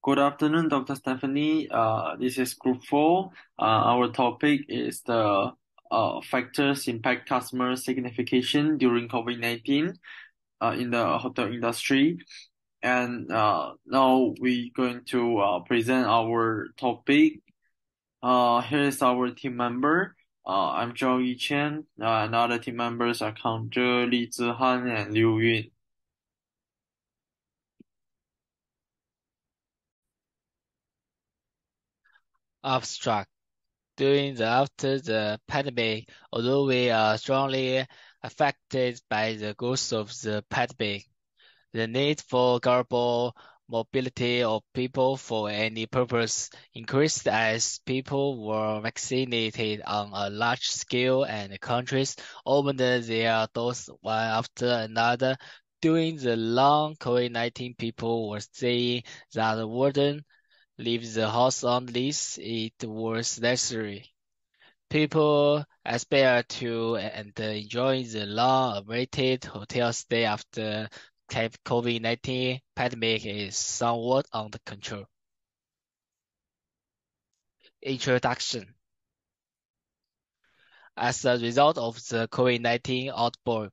Good afternoon, Dr. Stephanie. This is Group 4. Our topic is the factors impact customer signification during COVID-19 in the hotel industry. And now we're going to present our topic. Here is our team member. I'm Zhao Yiqian, and other team members are Kang Zhe, Li Zihan, and Liu Yun. Abstract. After the pandemic, although we are strongly affected by the growth of the pandemic, the need for global mobility of people for any purpose increased as people were vaccinated on a large scale and countries opened their doors one after another. During the long COVID-19, people were saying that wouldn't leave the house unless it was necessary. People aspire to and enjoy the long-awaited hotel stay after COVID-19 pandemic is somewhat under control. Introduction. As a result of the COVID-19 outbreak,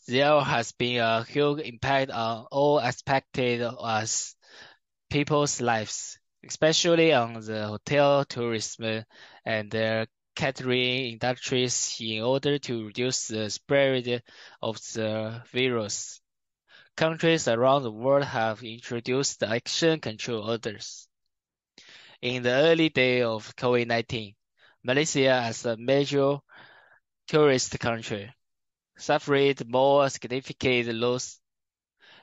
there has been a huge impact on all aspects of people's lives, especially on the hotel, tourism, and the catering industries in order to reduce the spread of the virus. Countries around the world have introduced action control orders. In the early days of COVID-19, Malaysia, as a major tourist country, suffered more significant loss,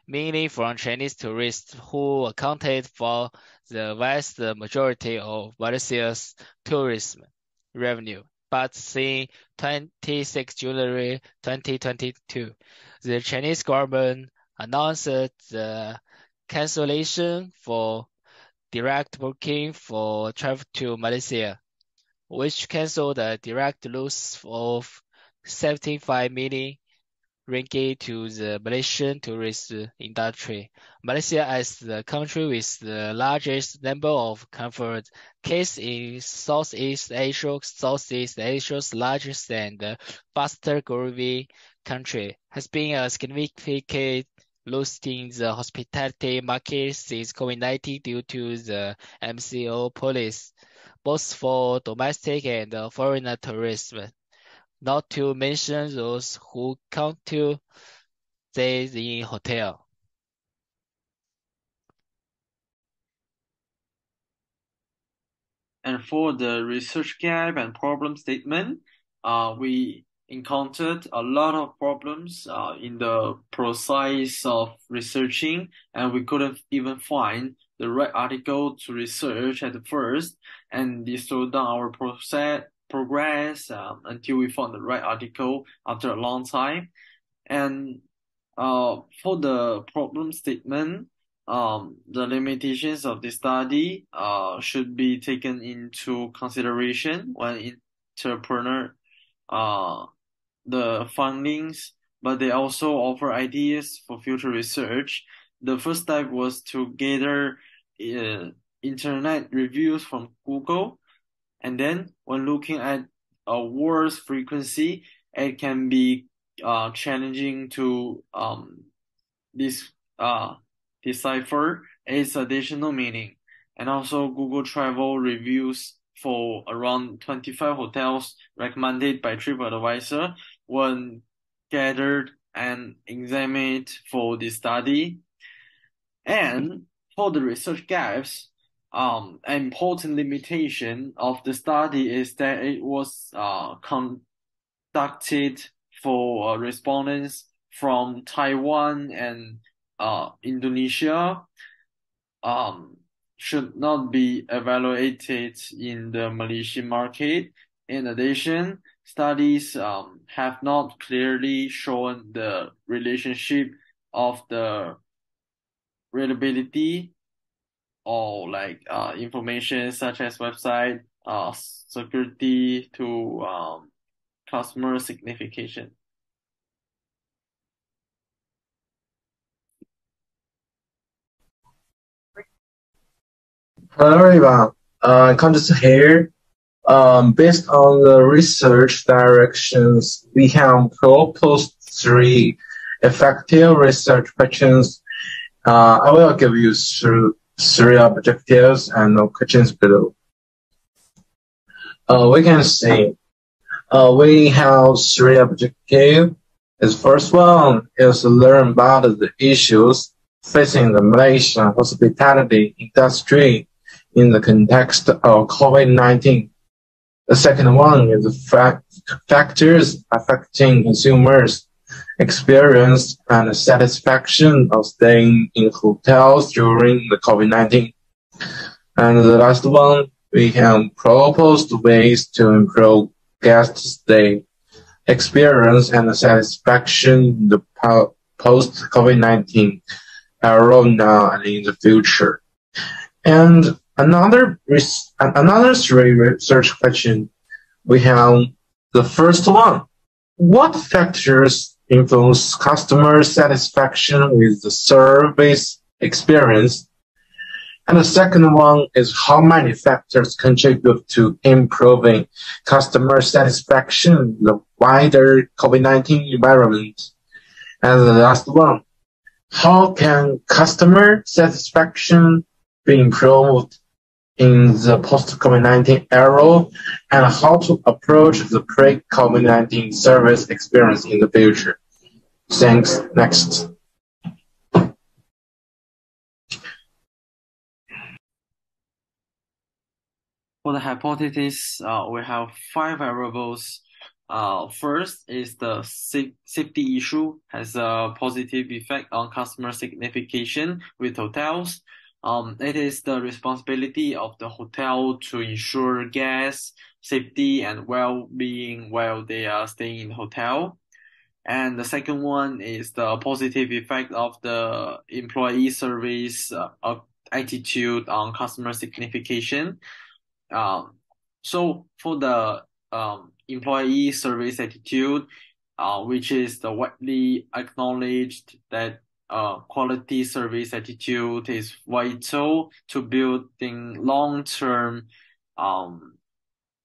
mainly from Chinese tourists who accounted for the vast majority of Malaysia's tourism revenue. But since 26 January 2022, the Chinese government announced the cancellation for direct booking for travel to Malaysia, which canceled a direct loss of 75 million ringgit to the Malaysian tourist industry. Malaysia, as the country with the largest number of confirmed cases in Southeast Asia, Southeast Asia's largest and fastest growing country, has been a significant loss in the hospitality market since COVID-19 due to the MCO policy, both for domestic and foreign tourism, not to mention those who come to stay in hotel. And for the research gap and problem statement, we encountered a lot of problems in the process of researching, and we couldn't even find the right article to research at first, and this slowed down our progress until we found the right article after a long time. And for the problem statement, the limitations of the study should be taken into consideration when entrepreneur uh, the findings, but they also offer ideas for future research. The first step was to gather uh, internet reviews from Google, and then when looking at a word's frequency, it can be challenging to this decipher its additional meaning. And also Google Travel reviews for around 25 hotels recommended by TripAdvisor were gathered and examined for the study. And for the research gaps, an important limitation of the study is that it was conducted for respondents from Taiwan and Indonesia, um, should not be evaluated in the Malaysian market. In addition, studies have not clearly shown the relationship of the readability or like information such as website security to customer signification. Hello everyone, Constance here. Based on the research directions, we have proposed three effective research questions. I will give you three objectives and no questions below. We can see we have three objectives. The first one is to learn about the issues facing the Malaysian hospitality industry in the context of COVID-19. The second one is the factors affecting consumers' experience and satisfaction of staying in hotels during the COVID-19. And the last one, we have proposed ways to improve guest stay experience and satisfaction in the post-COVID-19 era now and in the future. And another three research question we have the first one. What factors influence customer satisfaction with the service experience? And the second one is how many factors contribute to improving customer satisfaction in the wider COVID-19 environment? And the last one, how can customer satisfaction be improved in the post-COVID-19 era, and how to approach the pre-COVID-19 service experience in the future? Thanks. Next. For the hypothesis, we have five variables. First is the safety issue has a positive effect on customer signification with hotels. It is the responsibility of the hotel to ensure guests' safety and well-being while they are staying in the hotel. And the second one is the positive effect of the employee service attitude on customer signification. So for the employee service attitude, which is the widely acknowledged that quality service attitude is vital to building long-term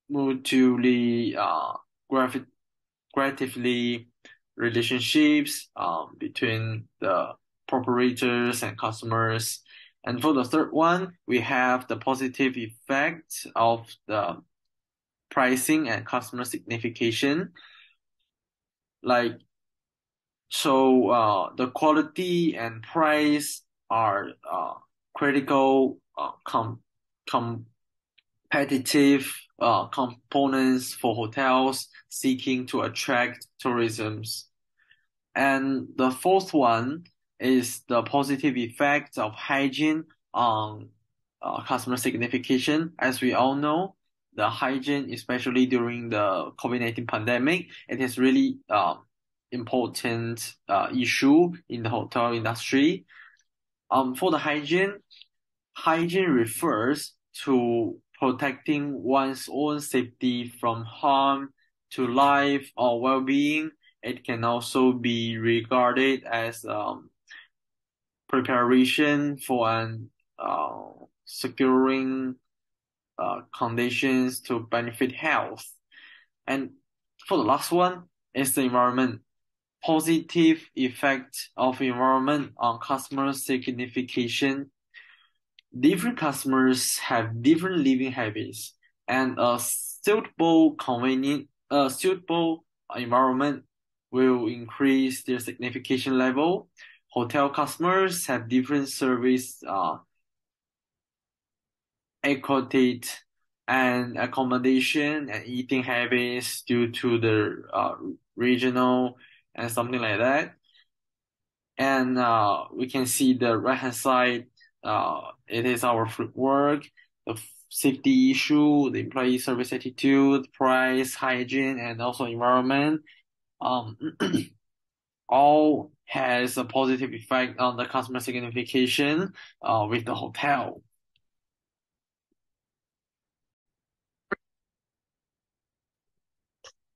mutually gratifying relationships between the operators and customers. And for the third one, we have the positive effect of the pricing and customer signification. The quality and price are critical competitive components for hotels seeking to attract tourism. And the fourth one is the positive effect of hygiene on customer signification. As we all know, the hygiene, especially during the COVID-19 pandemic, it is really important issue in the hotel industry. For the hygiene refers to protecting one's own safety from harm to life or well-being. It can also be regarded as preparation for an securing conditions to benefit health. And for the last one is the environment. Positive effect of environment on customer signification. Different customers have different living habits, and a suitable environment will increase their signification level. Hotel customers have different service equity and accommodation and eating habits due to the regional and something like that. And we can see the right hand side. It is our work, the safety issue, the employee service attitude, price, hygiene, and also environment. All has a positive effect on the customer signification with the hotel.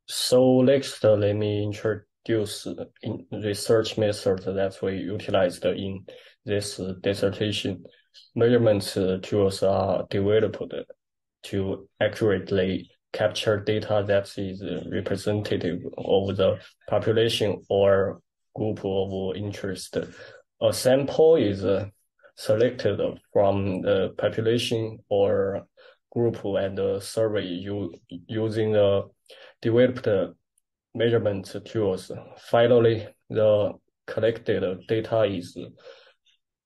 So next, let me introduce in research method that we utilized in this dissertation. measurement tools are developed to accurately capture data that is representative of the population or group of interest. A sample is selected from the population or group and the survey using the developed measurement tools. Finally, the collected data is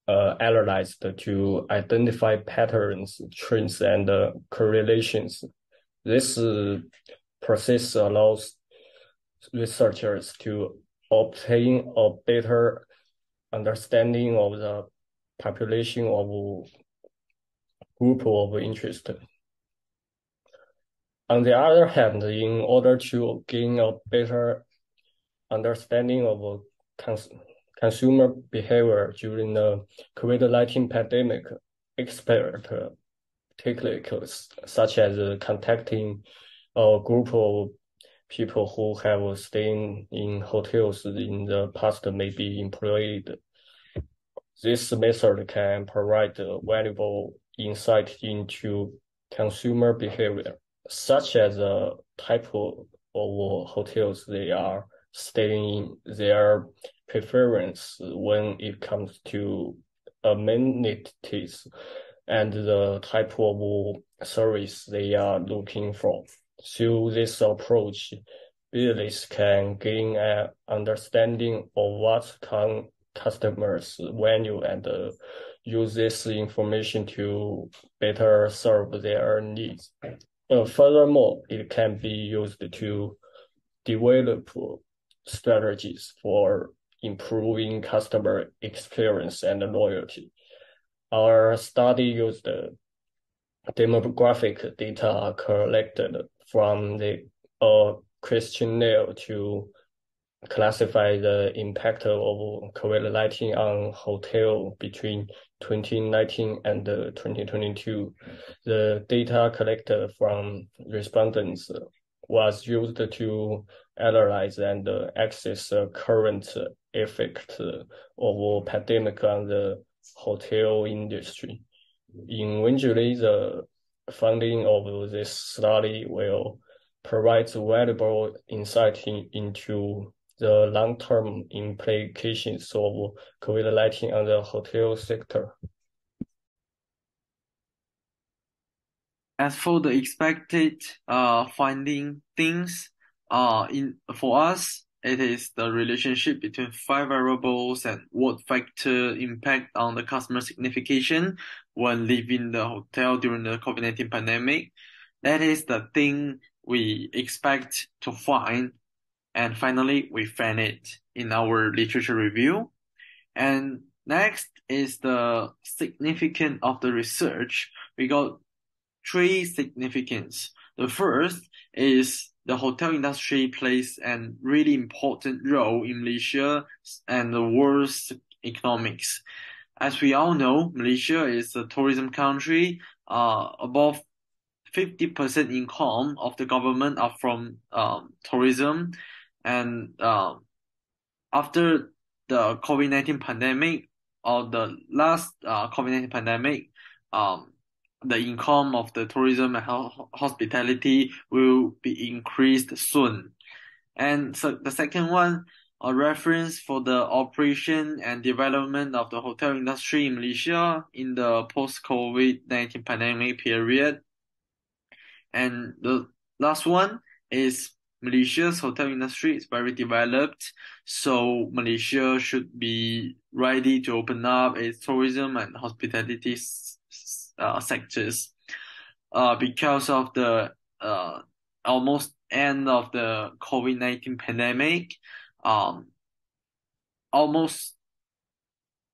analyzed to identify patterns, trends, and correlations. This process allows researchers to obtain a better understanding of the population of group of interest. On the other hand, in order to gain a better understanding of consumer behavior during the COVID-19 pandemic, expert techniques such as contacting a group of people who have stayed in hotels in the past may be employed. This method can provide valuable insight into consumer behavior, such as the type of hotels they are staying in, their preference when it comes to amenities, and the type of service they are looking for. Through this approach, business can gain an understanding of what customers value and use this information to better serve their needs. Furthermore, it can be used to develop strategies for improving customer experience and loyalty. Our study used demographic data collected from the questionnaire to classify the impact of COVID-19 on hotel between 2019 and 2022. The data collected from respondents was used to analyze and assess the current effect of pandemic on the hotel industry. Eventually, the funding of this study will provide valuable insight into the long-term implications of COVID-19 on the hotel sector. As for the expected finding things, for us, it is the relationship between 5 variables and what factor impact on the customer signification when leaving the hotel during the COVID-19 pandemic. That is the thing we expect to find. And finally, we found it in our literature review. And next is the significance of the research. We got 3 significance. The first is the hotel industry plays a really important role in Malaysia and the world's economics. As we all know, Malaysia is a tourism country. Above 50% income of the government are from tourism. And after the COVID-19 pandemic, or the last COVID-19 pandemic, the income of the tourism and hospitality will be increased soon. And so the second one, a reference for the operation and development of the hotel industry in Malaysia in the post-COVID-19 pandemic period. And the last one is Malaysia's hotel industry is very developed, so Malaysia should be ready to open up its tourism and hospitality sectors. Because of the almost end of the COVID-19 pandemic, almost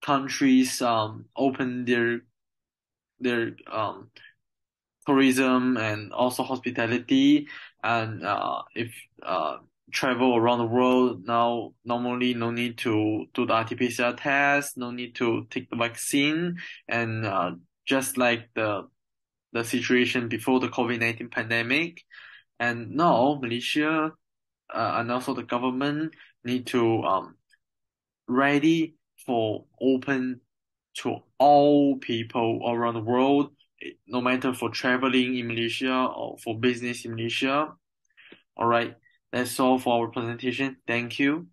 countries open their tourism and also hospitality, and if travel around the world now, normally no need to do the RT-PCR test, no need to take the vaccine, and just like the situation before the COVID-19 pandemic. And now Malaysia and also the government need to ready for open to all people around the world, no matter for traveling in Malaysia or for business in Malaysia. All right, that's all for our presentation. Thank you.